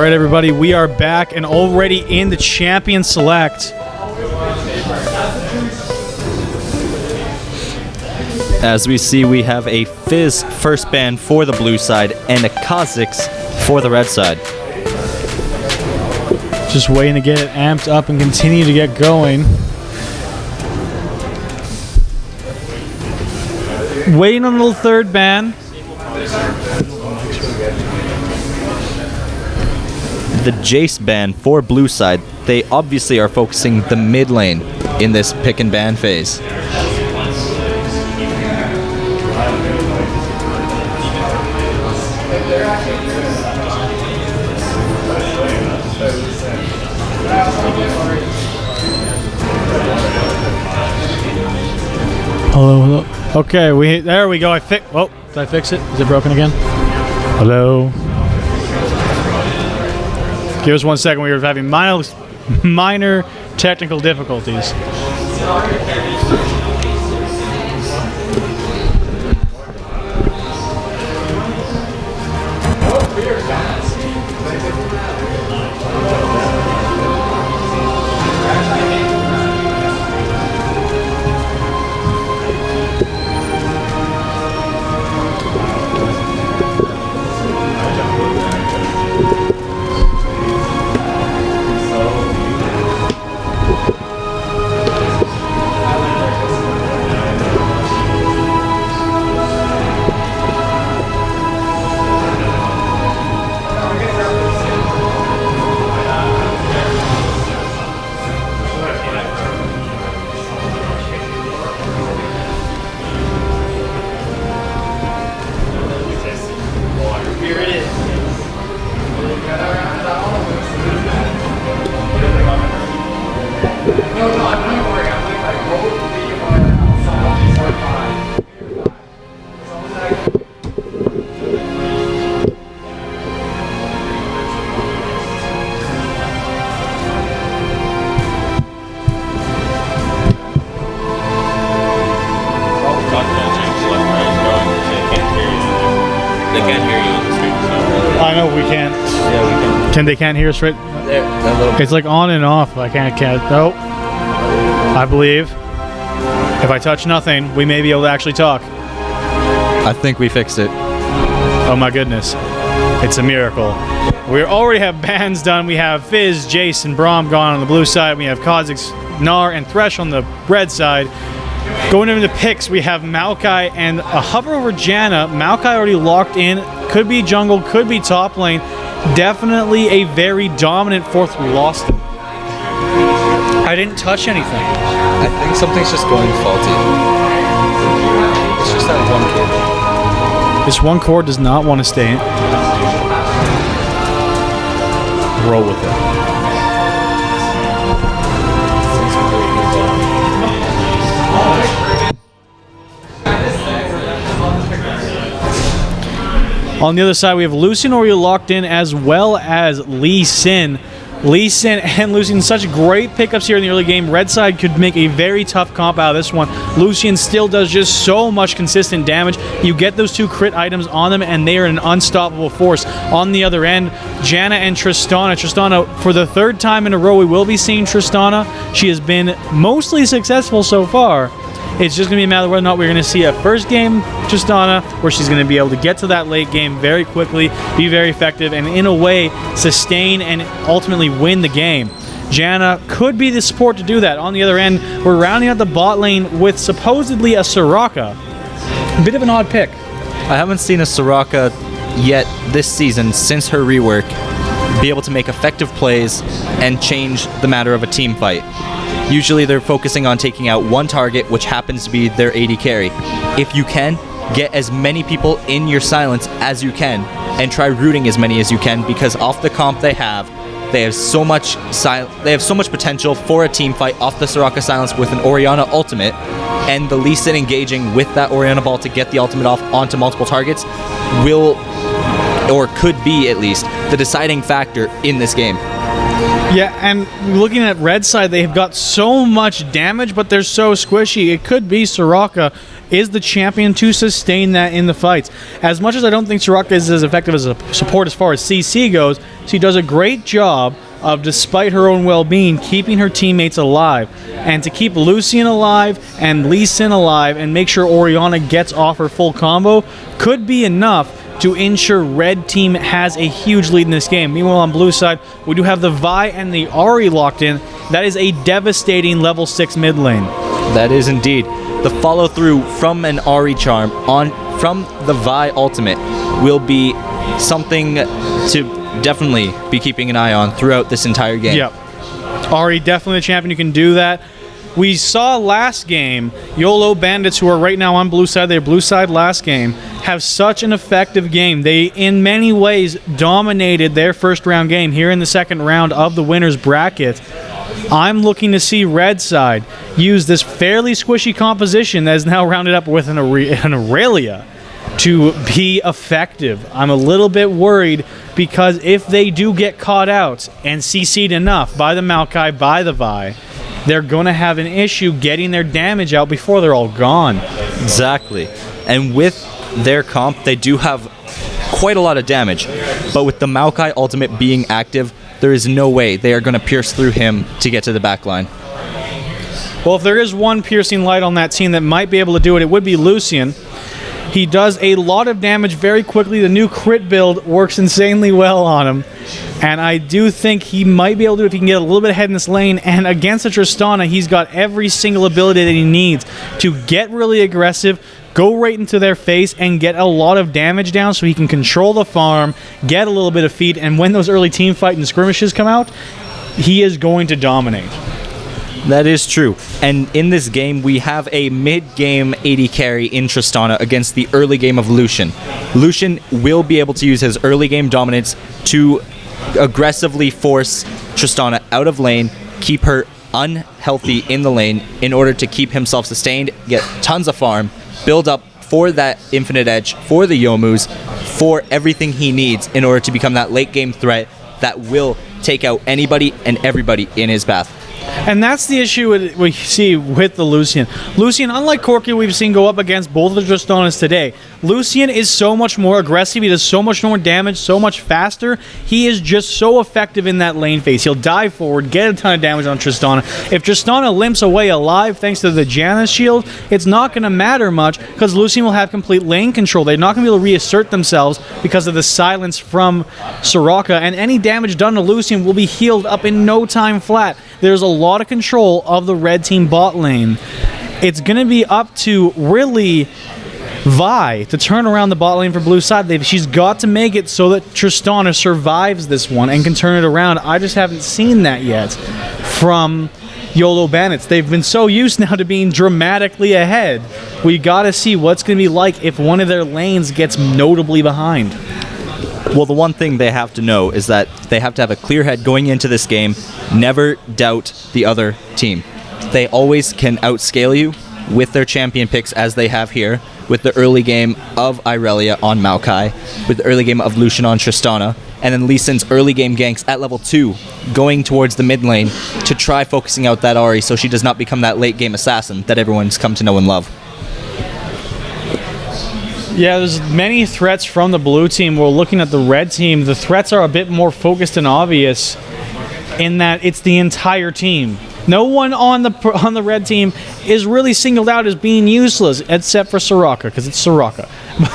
right, everybody, we are back and already in the Champion Select. As we see, we have a Fizz first ban for the blue side and a Kha'Zix for the red side. Just waiting to get it amped up and continue to get going. Waiting on the third ban. The Jace ban for blue side. They obviously are focusing the mid lane in this pick and ban phase. Hello. Okay, there we go. Did I fix it? Is it broken again? Hello. Give us 1 second. We were having minor technical difficulties. I know we can't. Yeah, we can. They can't hear us right? There, it's like on and off. I can't. Nope. I believe if I touch nothing, we may be able to actually talk. I think we fixed it. Oh my goodness. It's a miracle. We already have bans done. We have Fizz, Jace, and Braum gone on the blue side. We have Kha'Zix, Gnar, and Thresh on the red side. Going into the picks, we have Maokai and a hover over Janna. Maokai already locked in. Could be jungle, could be top lane. Definitely a very dominant fourth. We lost it. I didn't touch anything. I think something's just going faulty. It's just that one cord. This one cord does not want to stay in. Roll with it. On the other side, we have Lucian already locked in, as well as Lee Sin. Lee Sin and Lucian, such great pickups here in the early game. Red side could make a very tough comp out of this one. Lucian still does just so much consistent damage. You get those two crit items on them, and they are an unstoppable force. On the other end, Janna and Tristana. Tristana, for the third time in a row, we will be seeing Tristana. She has been mostly successful so far. It's just going to be a matter of whether or not we're going to see a first game Tristana, where she's going to be able to get to that late game very quickly, be very effective, and in a way sustain and ultimately win the game. Janna could be the support to do that. On the other end, we're rounding out the bot lane with supposedly a Soraka. A bit of an odd pick. I haven't seen a Soraka yet this season since her rework be able to make effective plays and change the matter of a team fight. Usually they're focusing on taking out one target, which happens to be their AD carry. If you can, get as many people in your silence as you can, and try rooting as many as you can, because off the comp they have so much potential for a team fight off the Soraka silence with an Orianna ultimate, and the Lee Sin engaging with that Orianna ball to get the ultimate off onto multiple targets will, or could be at least, the deciding factor in this game. Yeah, and looking at red side, they've got so much damage, but they're so squishy. It could be Soraka is the champion to sustain that in the fights. As much as I don't think Soraka is as effective as a support as far as CC goes, she does a great job of, despite her own well-being, keeping her teammates alive. And to keep Lucian alive and Lee Sin alive and make sure Orianna gets off her full combo could be enough to ensure red team has a huge lead in this game. Meanwhile, on blue side, we do have the Vi and the Ahri locked in. That is a devastating level 6 mid lane. That is indeed. The follow-through from an Ahri charm from the Vi ultimate will be something to definitely be keeping an eye on throughout this entire game. Yep. Ahri definitely the champion who can do that. We saw last game, YOLO Bandits, who are right now on blue side, they were blue side last game, have such an effective game. They, in many ways, dominated their first round game here in the second round of the winner's bracket. I'm looking to see red side use this fairly squishy composition that is now rounded up with an Aurelia to be effective. I'm a little bit worried because if they do get caught out and CC'd enough by the Maokai, by the Vi, they're going to have an issue getting their damage out before they're all gone. Exactly. And with their comp, they do have quite a lot of damage. But with the Maokai ultimate being active, there is no way they are going to pierce through him to get to the back line. Well, if there is one piercing light on that team that might be able to do it, it would be Lucian. He does a lot of damage very quickly. The new crit build works insanely well on him. And I do think he might be able to do it if he can get a little bit ahead in this lane. And against a Tristana, he's got every single ability that he needs to get really aggressive, go right into their face, and get a lot of damage down so he can control the farm, get a little bit of feed, and when those early team fight and skirmishes come out, he is going to dominate. That is true. And in this game, we have a mid-game AD carry in Tristana against the early game of Lucian. Lucian will be able to use his early game dominance to aggressively force Tristana out of lane, keep her unhealthy in the lane in order to keep himself sustained, get tons of farm, build up for that infinite edge, for the Yomus, for everything he needs in order to become that late game threat that will take out anybody and everybody in his path. And that's the issue we see with the Lucian. Lucian, unlike Corki, we've seen go up against both of the Tristanas today. Lucian is so much more aggressive. He does so much more damage, so much faster. He is just so effective in that lane phase. He'll dive forward, get a ton of damage on Tristana. If Tristana limps away alive thanks to the Janus shield, it's not going to matter much because Lucian will have complete lane control. They're not going to be able to reassert themselves because of the silence from Soraka, and any damage done to Lucian will be healed up in no time flat. There's a lot of control of the red team bot lane. It's going to be up to really Vi to turn around the bot lane for blue side. She's got to make it so that Tristana survives this one and can turn it around. I just haven't seen that yet from YOLO Bandits. They've been so used now to being dramatically ahead. We got to see what's going to be like if one of their lanes gets notably behind. Well, the one thing they have to know is that they have to have a clear head going into this game. Never doubt the other team. They always can outscale you with their champion picks as they have here, with the early game of Irelia on Maokai, with the early game of Lucian on Tristana, and then Lee Sin's early game ganks at level 2, going towards the mid lane to try focusing out that Ahri so she does not become that late game assassin that everyone's come to know and love. Yeah, there's many threats from the blue team. We're looking at the red team. The threats are a bit more focused and obvious in that it's the entire team. No one on the red team is really singled out as being useless, except for Soraka, because it's Soraka.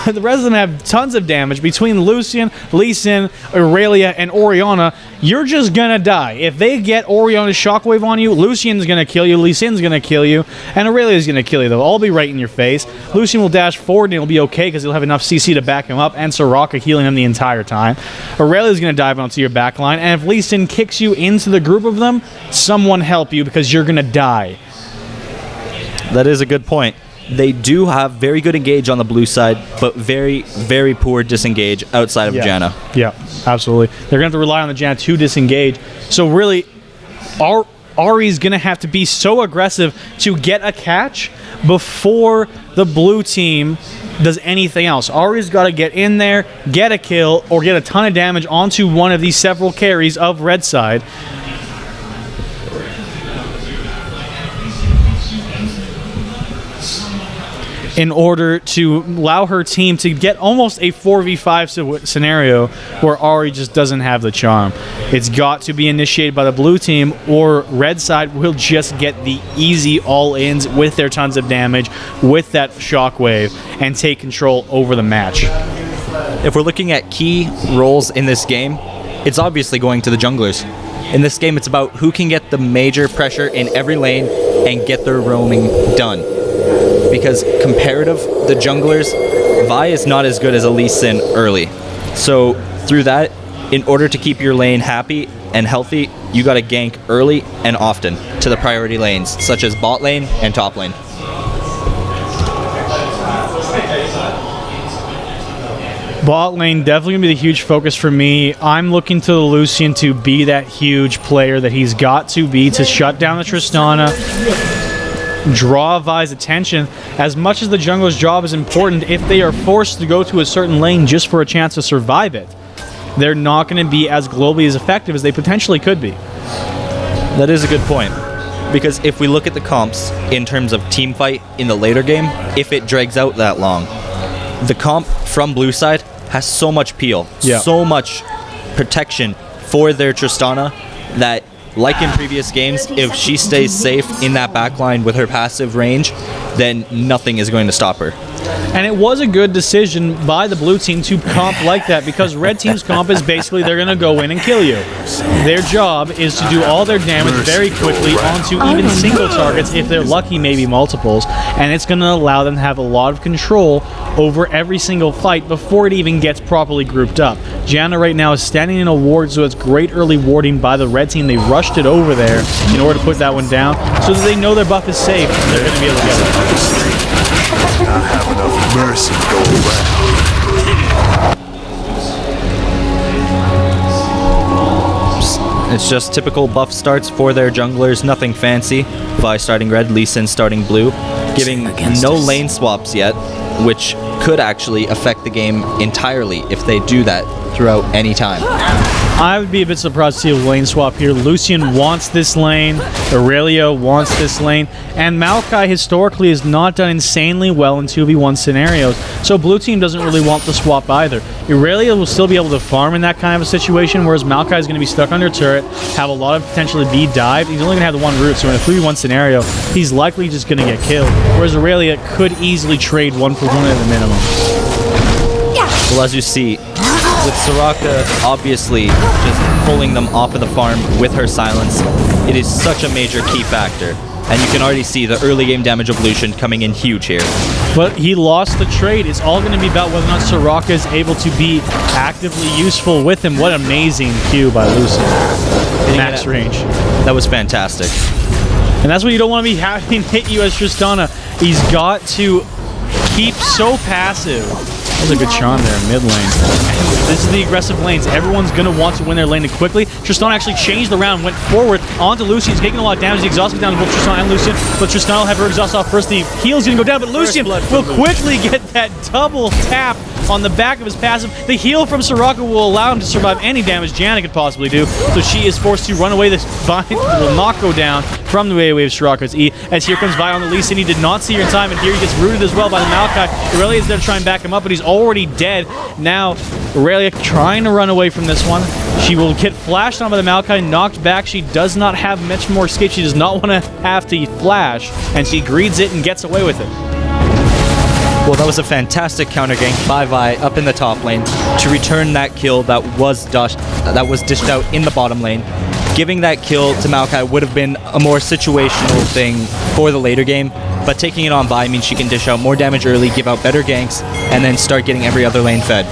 But the rest of them have tons of damage. Between Lucian, Lee Sin, Aurelia, and Orianna, you're just gonna die. If they get Orianna's shockwave on you, Lucian's gonna kill you, Lee Sin's gonna kill you, and Aurelia's gonna kill you. They'll all be right in your face. Lucian will dash forward and he'll be okay because he'll have enough CC to back him up, and Soraka healing him the entire time. Aurelia's gonna dive onto your backline, and if Lee Sin kicks you into the group of them, someone help you because you're gonna die. That is a good point. They do have very good engage on the blue side, but very, very poor disengage outside of Janna. Yeah, absolutely. They're going to have to rely on the Janna to disengage. So really, Ahri's going to have to be so aggressive to get a catch before the blue team does anything else. Ahri's got to get in there, get a kill, or get a ton of damage onto one of these several carries of red side. in order to allow her team to get almost a 4v5 scenario where Ari just doesn't have the charm. It's got to be initiated by the blue team, or red side will just get the easy all-ins with their tons of damage, with that shockwave, and take control over the match. If we're looking at key roles in this game, it's obviously going to the junglers. In this game, it's about who can get the major pressure in every lane and get their roaming done. Because comparative, the junglers, Vi is not as good as a Lee Sin early. So through that, in order to keep your lane happy and healthy, you gotta gank early and often to the priority lanes, such as bot lane and top lane. Bot lane definitely going to be the huge focus for me. I'm looking to the Lucian to be that huge player that he's got to be to shut down the Tristana, draw Vi's attention. As much as the jungler's job is important, if they are forced to go to a certain lane just for a chance to survive it, they're not going to be as globally as effective as they potentially could be. That is a good point. Because if we look at the comps in terms of team fight in the later game, if it drags out that long, the comp from blue side has so much peel, so much protection for their Tristana that, like in previous games, if she stays safe in that backline with her passive range, then nothing is going to stop her. And it was a good decision by the blue team to comp like that, because red team's comp is basically they're going to go in and kill you. Their job is to do all their damage very quickly onto even single targets, if they're lucky, maybe multiples, and it's going to allow them to have a lot of control over every single fight before it even gets properly grouped up. Janna right now is standing in a ward, so it's great early warding by the red team. They rushed it over there in order to put that one down, so that they know their buff is safe and they're going to be able to get it. I have enough mercy go around. It's just typical buff starts for their junglers, nothing fancy. Vi starting red, Lee Sin starting blue, giving no lane swaps yet, which could actually affect the game entirely if they do that throughout any time. I would be a bit surprised to see a lane swap here. Lucian wants this lane, Aurelio wants this lane, and Maokai historically has not done insanely well in 2v1 scenarios, so blue team doesn't really want the swap either. Aurelio will still be able to farm in that kind of a situation, whereas Maokai is going to be stuck under turret, have a lot of potentially be dived. He's only going to have the one route, so in a 3v1 scenario, he's likely just going to get killed, whereas Aurelio could easily trade 1-for-1 at the minimum. Well, as you see, with Soraka obviously just pulling them off of the farm with her silence, it is such a major key factor. And you can already see the early game damage of Lucian coming in huge here. But he lost the trade. It's all going to be about whether or not Soraka is able to be actively useful with him. What amazing Q by Lucian. Max range. That was fantastic. And that's what you don't want to be having hit you as Tristana. He's got to keep so passive. That was a good charm there in mid lane. This is the aggressive lanes. Everyone's going to want to win their lane quickly. Tristana actually changed the round, went forward onto Lucian. He's taking a lot of damage. The exhaust is down to both Tristana and Lucian, but Tristana will have her exhaust off first. The heal's going to go down, but Lucian will quickly get that double tap on the back of his passive. The heal from Soraka will allow him to survive any damage Janna could possibly do, so she is forced to run away. This bind will not go down from the way of Soraka's E, as here comes Vi on the Lee Sin. He did not see her in time, and here he gets rooted as well by the Maokai. Aurelia is there to try and back him up, but he's already dead. Now, Aurelia trying to run away from this one. She will get flashed on by the Maokai, knocked back. She does not have much more escape. She does not want to have to flash, and she greets it and gets away with it. Well, that was a fantastic counter gank by Vi up in the top lane to return that kill that was dished out in the bottom lane. Giving that kill to Maokai would have been a more situational thing for the later game, but taking it on Vi means she can dish out more damage early, give out better ganks, and then start getting every other lane fed.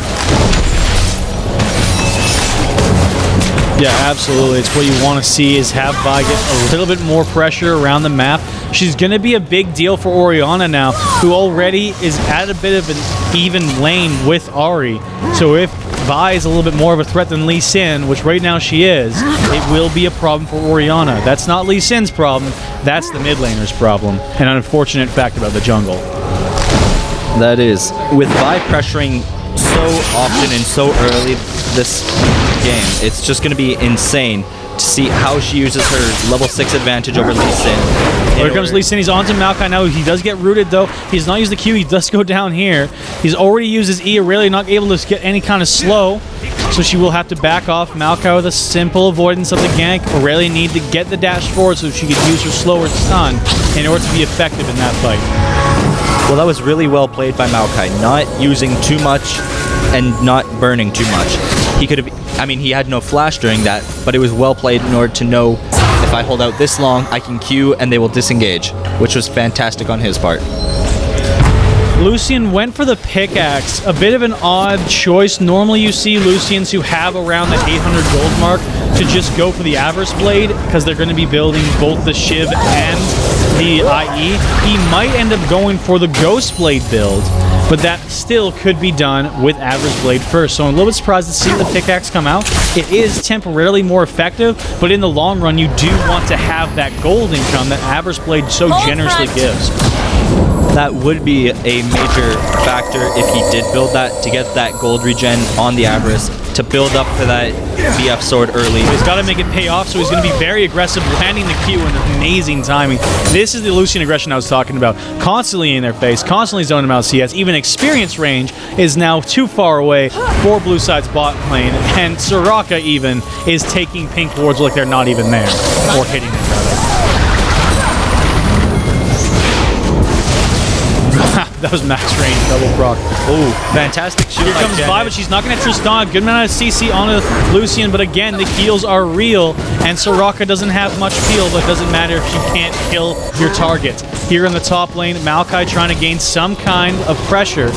Yeah, absolutely. It's what you want to see, is have Vi get a little bit more pressure around the map. She's going to be a big deal for Orianna now, who already is at a bit of an even lane with Ahri. So if Vi is a little bit more of a threat than Lee Sin, which right now she is, it will be a problem for Orianna. That's not Lee Sin's problem, that's the mid laner's problem. An unfortunate fact about the jungle. That is. With Vi pressuring so often and so early this game, it's just going to be insane to see how she uses her level 6 advantage over Lee Sin. Here comes Lee Sin. He's onto Maokai now. He does get rooted, though. He's not used the Q. He does go down here. He's already used his E. Aurelia not able to get any kind of slow, so she will have to back off. Maokai with a simple avoidance of the gank. Aurelia need to get the dash forward so she could use her slower stun in order to be effective in that fight. Well, that was really well played by Maokai, not using too much and not burning too much. He could have, I mean, he had no flash during that, but it was well played in order to know if I hold out this long, I can Q and they will disengage, which was fantastic on his part. Lucian went for the pickaxe, a bit of an odd choice. Normally you see Lucians who have around the 800 gold mark to just go for the Avarice Blade because they're going to be building both the Shiv and the IE. He might end up going for the Ghost Blade build, but that still could be done with Avarice Blade first. So I'm a little bit surprised to see the pickaxe come out. It is temporarily more effective, but in the long run you do want to have that gold income that Avarice Blade so generously gives. That would be a major factor if he did build that, to get that gold regen on the Avarice, to build up for that BF sword early. He's got to make it pay off, so he's going to be very aggressive, landing the Q in amazing timing. This is the Lucian aggression I was talking about. Constantly in their face, constantly zoning them out CS. Even experience range is now too far away for blue side's bot lane, and Soraka even is taking pink wards like they're not even there, or hitting it rather. That was max range, double proc. Oh, fantastic shield. Here comes Vi, but she's not going to Tristana. Good amount of CC onto Lucian, but again, the heals are real, and Soraka doesn't have much peel, but it doesn't matter if she can't kill your target. Here in the top lane, Maokai trying to gain some kind of pressure,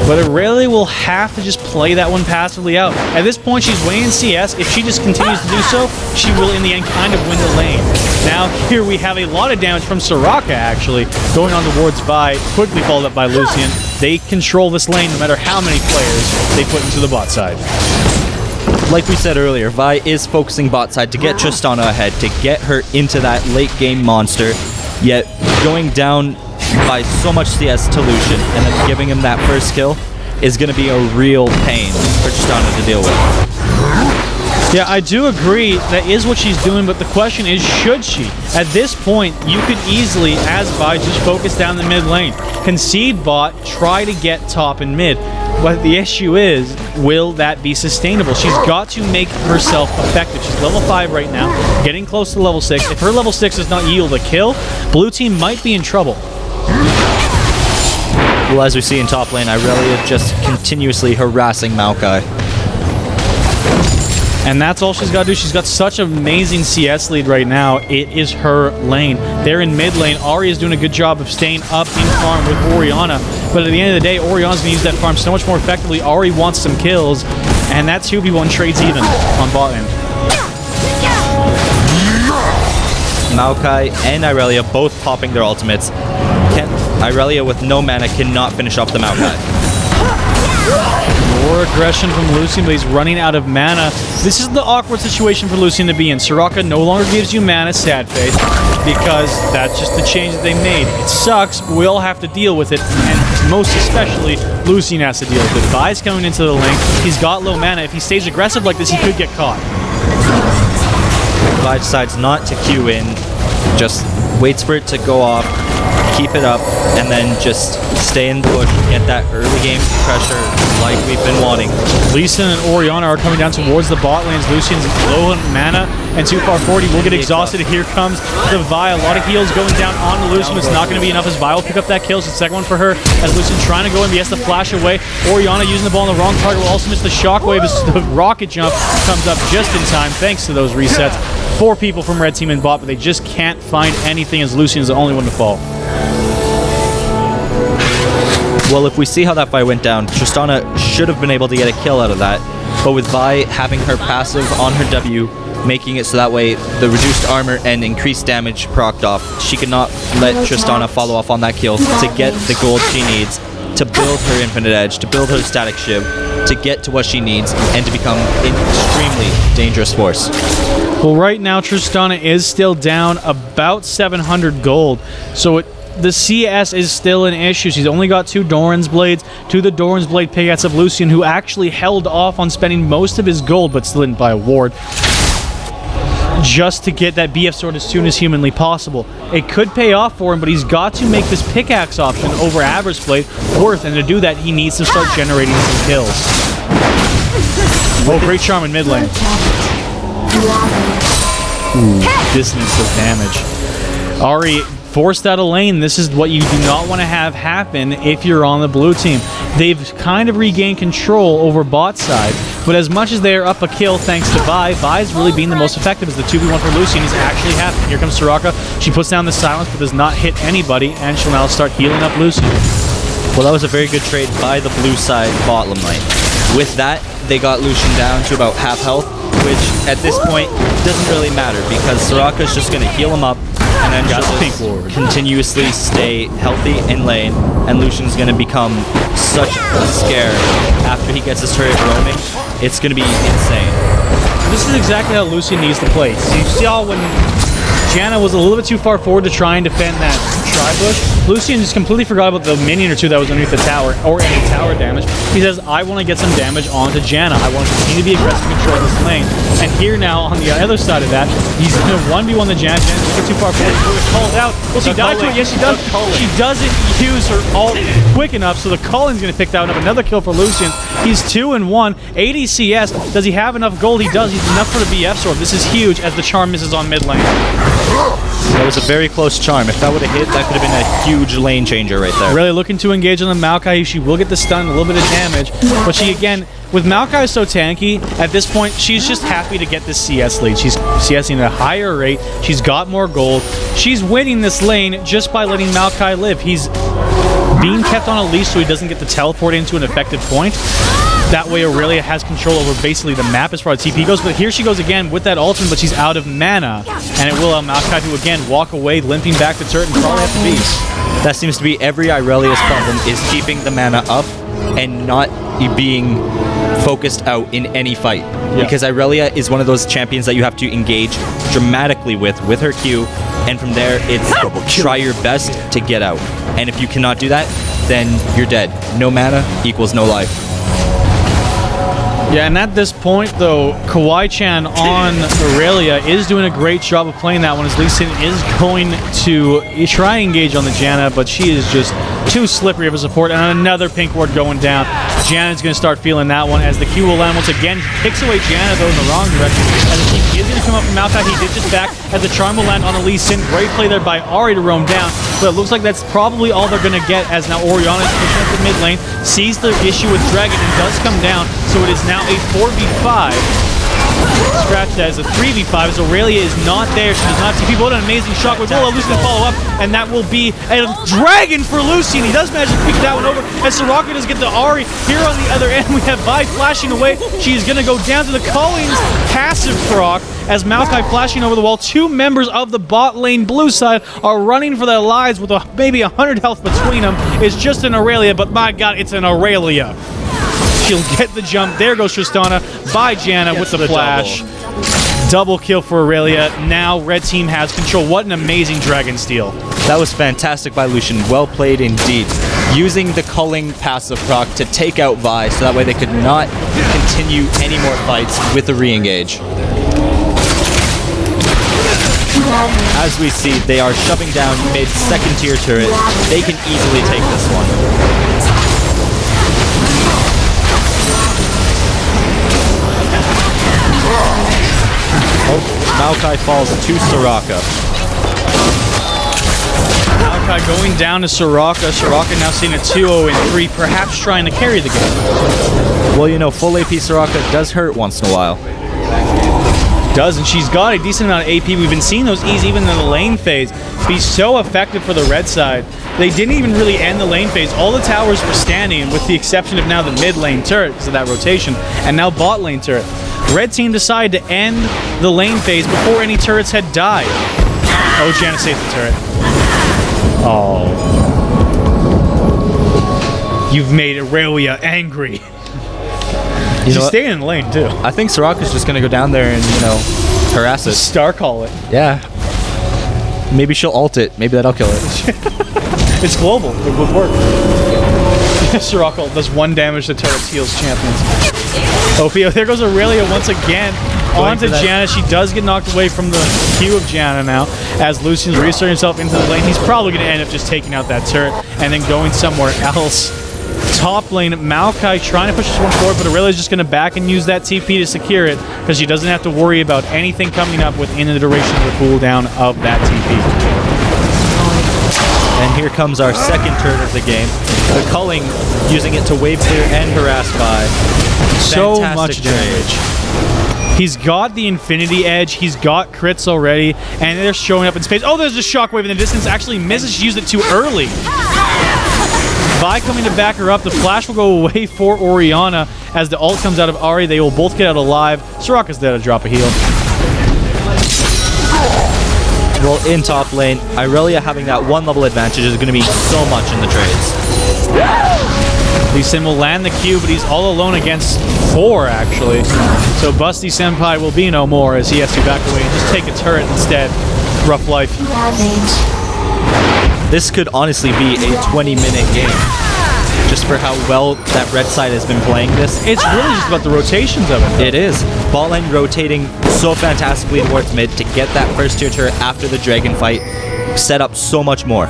but Aurelia will have to just play that one passively out. At this point, she's way in CS. If she just continues to do so, she will, in the end, kind of win the lane. Now, here we have a lot of damage from Soraka, actually, going on towards Vi, quickly followed up by Lucian. They control this lane no matter how many players they put into the bot side. Like we said earlier, Vi is focusing bot side to get Tristana ahead, to get her into that late game monster, yet going down by so much CS to Lucian and then giving him that first kill is going to be a real pain for Tristana to deal with. Yeah, I do agree. That is what she's doing, but the question is, should she? At this point, you could easily, as Vi, just focus down the mid lane. Concede bot, try to get top and mid. But the issue is, will that be sustainable? She's got to make herself effective. She's level 5 right now, getting close to level 6. If her level 6 does not yield a kill, blue team might be in trouble. Well, as we see in top lane, Aurelia just continuously harassing Maokai. And that's all she's got to do. She's got such an amazing CS lead right now. It is her lane. They're in mid lane. Ahri is doing a good job of staying up in farm with Orianna. But at the end of the day, Orianna's going to use that farm so much more effectively. Ahri wants some kills. And that's 2v1 trades even on bot lane. Maokai and Aurelia both popping their ultimates. Aurelia with no mana cannot finish off the Maokai. More aggression from Lucian, but he's running out of mana. This is the awkward situation for Lucian to be in. Soraka no longer gives you mana, sad face, because that's just the change that they made. It sucks, but we all have to deal with it, and most especially, Lucian has to deal with it. Vi's coming into the lane. He's got low mana. If he stays aggressive like this, he could get caught. Vi decides not to Q in, just waits for it to go off, keep it up, and then just stay in the bush, get that early game pressure like we've been wanting. Lee Sin and Orianna are coming down towards the bot lanes. Lucian's low on mana and too far forward. He will get exhausted. Here comes the Vi. A lot of heals going down on Lucian. It's not going to be enough as Vi will pick up that kill. It's the second one for her as Lucian trying to go in, but he has to flash away. Orianna using the ball on the wrong target will also miss the shockwave as the rocket jump comes up just in time thanks to those resets. 4 people from red team in bot, but they just can't find anything as Lucian's the only one to fall. Well, if we see how that fight went down, Tristana should have been able to get a kill out of that, but with Vi having her passive on her W, making it so that way the reduced armor and increased damage procced off, she could not let Tristana follow off on that kill to get the gold she needs to build her infinite edge, to build her static shiv, to get to what she needs, and to become an extremely dangerous force. Well, right now Tristana is still down about 700 gold, so the CS is still an issue. She's only got 2 Doran's Blades, 2 the Doran's Blade pickaxe of Lucian, who actually held off on spending most of his gold, but still didn't buy a ward. just to get that BF sword as soon as humanly possible. It could pay off for him, but he's got to make this pickaxe option over Average Blade worth, and to do that, he needs to start generating some kills. Oh, great charm in mid lane. Ooh, dissonance of damage. Ari forced out of lane. This is what you do not want to have happen if you're on the blue team. They've kind of regained control over bot side, but as much as they're up a kill thanks to Vi's really being the most effective as the 2v1 for Lucian is actually happening. Here comes Soraka. She puts down the silence but does not hit anybody, and she'll now start healing up Lucian. Well, that was a very good trade by the blue side bottom lane. With that, they got Lucian down to about half health, which at this point doesn't really matter because Soraka's just going to heal him up and then just continuously stay healthy in lane, and Lucian's going to become such a scare after he gets his turret roaming. It's going to be insane. This is exactly how Lucian needs to play. So you saw when Janna was a little bit too far forward to try and defend that tri-bush, Lucian just completely forgot about the minion or two that was underneath the tower, or any tower damage. He says, I want to get some damage onto Janna. I want to continue to be aggressive and control this lane. And here now, on the other side of that, he's going to 1v1 the Janna. Janna just gets too far forward. It's called out. Will she die to it? Yes, she does. She doesn't use her ult quick enough, so the Cullen's going to pick that one up. Another kill for Lucian. He's 2-1. 80 CS. Does he have enough gold? He does. He's enough for the BF sword. This is huge as the charm misses on mid lane. That was a very close charm. If that would have hit, that could have been a huge lane changer right there. Really looking to engage on the Maokai. She will get the stun, a little bit of damage. But she, again, with Maokai so tanky, at this point, she's just happy to get this CS lead. She's CSing at a higher rate. She's got more gold. She's winning this lane just by letting Maokai live. He's being kept on a leash so he doesn't get to teleport into an effective point. That way Aurelia has control over basically the map as far as TP goes, but here she goes again with that ultimate, but she's out of mana, and it will allow Maokai to again walk away, limping back to turret and probably have to beast. That seems to be every Aurelia's problem, is keeping the mana up and not being focused out in any fight. Yeah. Because Aurelia is one of those champions that you have to engage dramatically with her Q, and from there it's try your best to get out. And if you cannot do that, then you're dead. No mana equals no life. Yeah, and at this point, though, Kawaii-chan on Aurelia is doing a great job of playing that one, as Lee Sin is going to try and engage on the Janna, but she is just too slippery of a support, and another pink ward going down. Janna's going to start feeling that one, as the Q will land once again. He kicks away Janna, though, in the wrong direction, as the King is going to come up from Maokai. He did just back, as the charm will land on the Lee Sin. Great play there by Ari to roam down, but it looks like that's probably all they're going to get, as now Orianna is pushing up the mid lane, sees the issue with Dragon, and does come down, so it is now a 4v5. Scratch that as a 3v5 as Aurelia is not there. She does not see people. What an amazing shot with Lucian to follow up, and that will be a dragon for Lucian. He does manage to peek that one over, and Soraka does get the Ari. Here on the other end, we have Vi flashing away. She's going to go down to the Collins passive proc as Maokai flashing over the wall. Two members of the bot lane blue side are running for their lives with maybe 100 health between them. It's just an Aurelia, but my god, it's an Aurelia. She'll get the jump. There goes Tristana by Janna with the flash. Double kill for Aurelia. Now red team has control. What an amazing dragon steal. That was fantastic by Lucian. Well played indeed. Using the culling passive proc to take out Vi, so that way they could not continue any more fights with a re-engage. As we see, they are shoving down mid second tier turret. They can easily take this one. Maokai falls to Soraka. Maokai going down to Soraka. Soraka now seeing a 2-0 and 3, perhaps trying to carry the game. Well, you know, full AP Soraka does hurt once in a while. Does, and she's got a decent amount of AP. We've been seeing those E's even in the lane phase be so effective for the red side. They didn't even really end the lane phase. All the towers were standing, with the exception of now the mid lane turret because of that rotation, and now bot lane turret. Red team decided to end the lane phase before any turrets had died. Oh, Janna saved the turret. Oh. You've made Aurelia angry. She's staying in the lane, too. I think Soraka's just going to go down there and, you know, harass it. Star call it. Yeah. Maybe she'll ult it. Maybe that'll kill it. It's global. It would work. Soraka does 1 damage to turrets, heals champions. Oh, there goes Aurelia once again. onto Janna. She does get knocked away from the Q of Janna now. As Lucian's reasserting himself into the lane, he's probably going to end up just taking out that turret and then going somewhere else. Top lane, Maokai trying to push this one forward, but Aurelia is just going to back and use that TP to secure it because she doesn't have to worry about anything coming up within the duration of the cooldown of that TP. And here comes our second turret of the game. The culling, using it to wave clear and harass by. So Fantastic much trade. damage. He's got the Infinity Edge, he's got crits already, and they're showing up in space. Oh, there's a Shockwave in the distance, actually misses, she used it too early. Vi coming to back her up, the flash will go away for Orianna. As the ult comes out of Ahri, they will both get out alive. Soraka's there to drop a heal. Well, in top lane, Irelia having that one level advantage is going to be so much in the trades. Lee Sin will land the Q, but he's all alone against 4, actually. So Busty Senpai will be no more as he has to back away and just take a turret instead. Rough life. This could honestly be a 20-minute game, just for how well that red side has been playing this. It's really just about the rotations of it. It is. Bot lane rotating so fantastically towards mid to get that first tier turret after the dragon fight, set up so much more.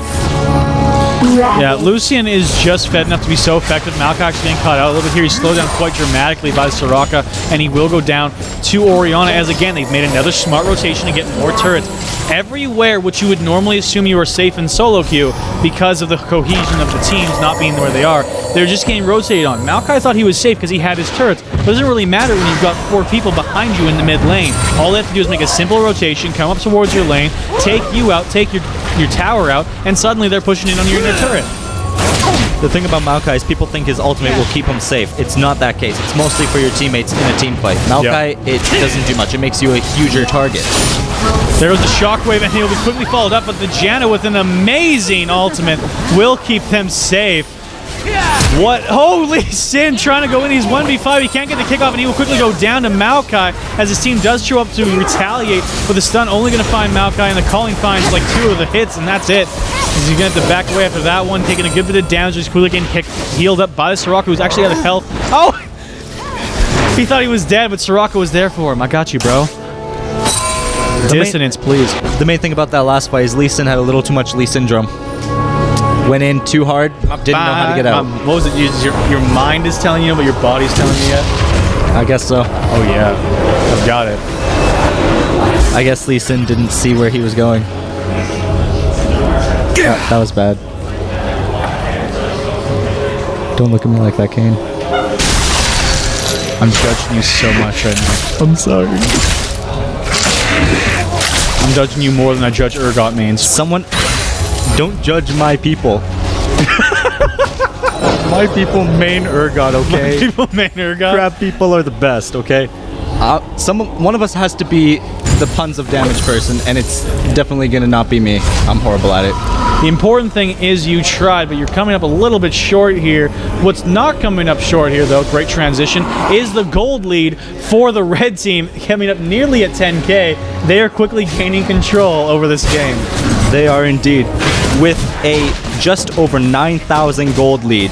Yeah, Lucian is just fed enough to be so effective. Maokai actually getting caught out a little bit here. He's slowed down quite dramatically by Soraka, and he will go down to Orianna as, again, they've made another smart rotation to get more turrets. Everywhere which you would normally assume you are safe in solo queue because of the cohesion of the teams not being where they are, they're just getting rotated on. Maokai thought he was safe because he had his turrets, but it doesn't really matter when you've got 4 people behind you in the mid lane. All they have to do is make a simple rotation, come up towards your lane, take you out, take your tower out, and suddenly they're pushing in on your turret. The thing about Maokai is people think his ultimate will keep him safe. It's not that case. It's mostly for your teammates in a team fight. Maokai, it doesn't do much. It makes you a huger target. There goes the Shockwave, and he'll be quickly followed up, but the Janna with an amazing ultimate will keep them safe. What? Holy Sin trying to go in. He's 1v5. He can't get the kickoff, and he will quickly go down to Maokai as his team does show up to retaliate with a stun. Only going to find Maokai, and the calling finds like 2 of the hits, and that's it. He's going to have to back away after that one, taking a good bit of damage. He's quickly getting healed up by Soraka, who's actually out of health. Oh! He thought he was dead, but Soraka was there for him. I got you, bro. Dissonance, please. The main thing about that last fight is Lee Sin had a little too much Lee Syndrome. Went in too hard, didn't know how to get out. What was it? Your mind is telling you, but your body's telling you yet? I guess so. Oh, yeah. I've got it. I guess Lee Sin didn't see where he was going. That was bad. Don't look at me like that, Kane. I'm judging you so much right now. I'm sorry. I'm judging you more than I judge Urgot mains. Someone... Don't judge my people. My people main Urgot, okay? My people main Urgot? Crab people are the best, okay? One of us has to be the puns of damage person, and it's definitely gonna not be me. I'm horrible at it. The important thing is you tried, but you're coming up a little bit short here. What's not coming up short here, though, great transition, is the gold lead for the red team, coming up nearly at 10k. They are quickly gaining control over this game. They are indeed. With a just over 9,000 gold lead,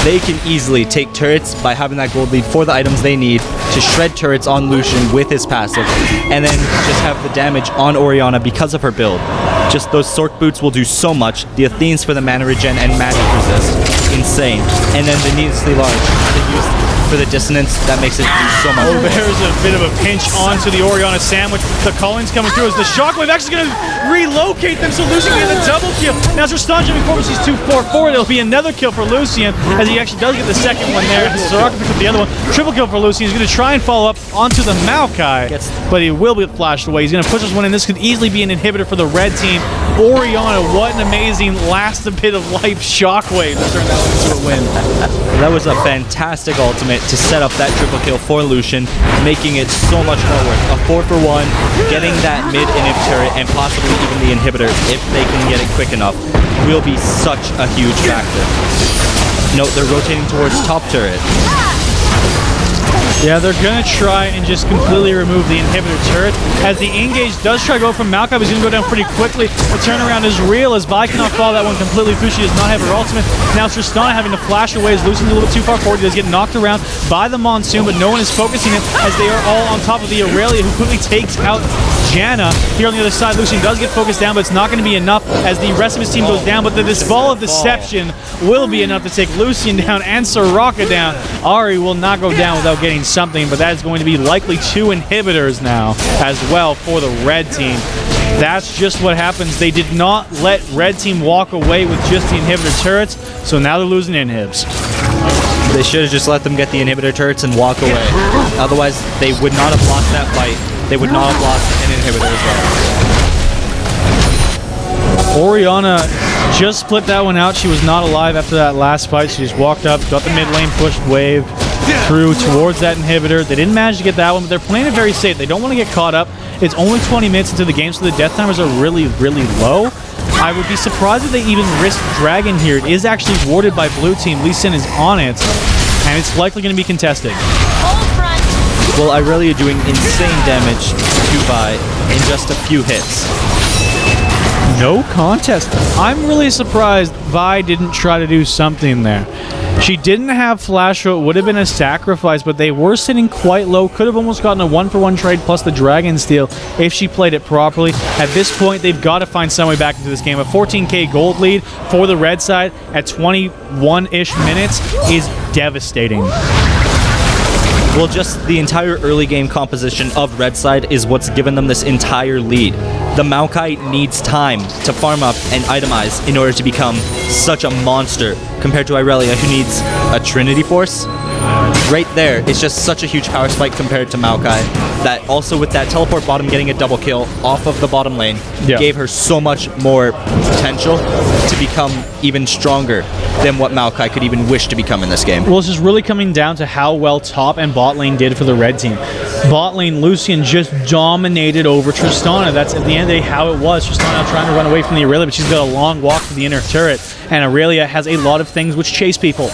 they can easily take turrets by having that gold lead for the items they need to shred turrets on Lucian with his passive, and then just have the damage on Orianna because of her build. Just those Sork boots will do so much. The Athenes for the mana regen and magic resist. Insane. And then the needlessly large to use for the dissonance, that makes it do so much. Oh, there's a bit of a pinch onto the Orianna sandwich. The calling's coming through as the Shockwave actually going to relocate them, so Lucian getting a double kill. Now Tristan jumping forward, he's 2-4-4. There'll be another kill for Lucian as he actually does get the second one there. Soraka picks up the other one. Triple kill for Lucian. He's going to try and follow up onto the Maokai, but he will get flashed away. He's going to push this one in. This could easily be an inhibitor for the red team. Orianna, what an amazing last bit of life Shockwave to turn that into a win. That was a fantastic ultimate to set up that triple kill for Lucian, making it so much more worth. A 4-for-1, getting that mid inhib turret and possibly even the inhibitor, if they can get it quick enough, will be such a huge factor. Note they're rotating towards top turret. Yeah, they're going to try and just completely remove the inhibitor turret. As the engage does try to go from Maokai, but he's going to go down pretty quickly. The turnaround is real as Vi cannot follow that one completely through. She does not have her ultimate. Now Tristana having to flash away as Lucian's a little bit too far forward. He does get knocked around by the Monsoon, but no one is focusing him as they are all on top of the Aurelia, who quickly takes out Janna. Here on the other side, Lucian does get focused down, but it's not going to be enough as the rest of his team goes down. But the Ball of Deception will be enough to take Lucian down and Soraka down. Ari will not go down without getting something, but that is going to be likely 2 inhibitors now as well for the red team. That's just what happens. They did not let red team walk away with just the inhibitor turrets, so now they're losing inhibs. They should have just let them get the inhibitor turrets and walk away. Otherwise, they would not have lost that fight. They would not have lost an inhibitor as well. Orianna just split that one out. She was not alive after that last fight. She just walked up, got the mid lane pushed wave through towards that inhibitor. They didn't manage to get that one, but they're playing it very safe. They don't want to get caught up. It's only 20 minutes into the game, so the death timers are really, really low. I would be surprised if they even risk Dragon here. It is actually warded by blue team. Lee Sin is on it, and it's likely going to be contested. Well, Irelia doing insane damage to Vi in just a few hits. No contest. I'm really surprised Vi didn't try to do something there. She didn't have flash, so it would have been a sacrifice, but they were sitting quite low. Could have almost gotten a 1-for-1 trade plus the Dragon Steal if she played it properly. At this point, they've got to find some way back into this game. A 14k gold lead for the red side at 21-ish minutes is devastating. Well, just the entire early game composition of red side is what's given them this entire lead. The Maokai needs time to farm up and itemize in order to become such a monster compared to Irelia, who needs a Trinity Force. Right there, it's just such a huge power spike compared to Maokai that also with that teleport bottom getting a double kill off of the bottom lane gave her so much more potential to become even stronger than what Maokai could even wish to become in this game. Well, this is really coming down to how well top and bot lane did for the red team. Bot lane, Lucian just dominated over Tristana. That's at the end of the day how it was. Tristana trying to run away from the Aurelia, but she's got a long walk to the inner turret, and Aurelia has a lot of things which chase people.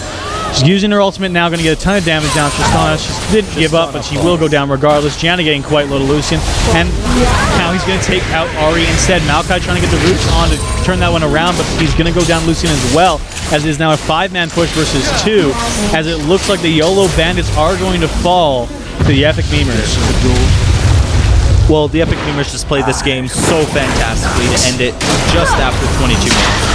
She's using her ultimate now, going to get a ton of damage down. Tristana, she didn't give up, but she will go down regardless. Janna getting quite low to Lucian, and now he's going to take out Ari instead. Maokai trying to get the roots on to turn that one around, but he's going to go down Lucian as well, as it is now a 5-man push versus 2, as it looks like the YOLO Bandits are going to fall to the Epic Memers. Well, the Epic Memers just played this game so fantastically to end it just after 22 minutes.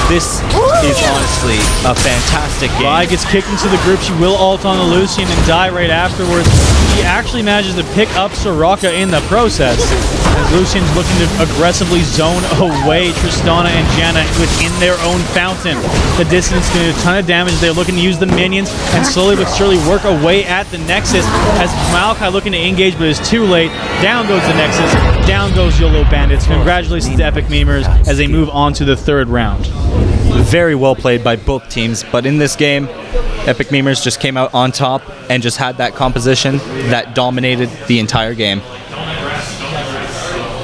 This is honestly a fantastic game. Vi gets kicked into the group. She will ult on the Lucian and die right afterwards. He actually manages to pick up Soraka in the process, as Lucian's looking to aggressively zone away Tristana and Janna within their own fountain. The distance doing a ton of damage. They're looking to use the minions and slowly but surely work away at the Nexus, as Maokai looking to engage, but it's too late. Down goes the Nexus. Down goes YOLO Bandits. Congratulations to Epic Memers as they move on to the 3rd round. Very well played by both teams, but in this game, Epic Memers just came out on top and just had that composition that dominated the entire game.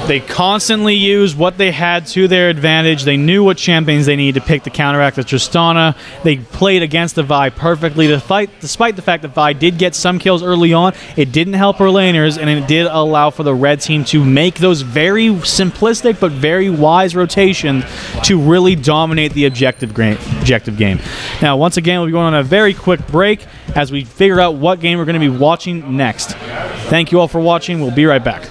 They constantly used what they had to their advantage. They knew what champions they needed to pick to counteract the Tristana. They played against the Vi perfectly. Despite the fact that Vi did get some kills early on, it didn't help her laners, and it did allow for the red team to make those very simplistic but very wise rotations to really dominate the objective game. Now, once again, we'll be going on a very quick break as we figure out what game we're going to be watching next. Thank you all for watching. We'll be right back.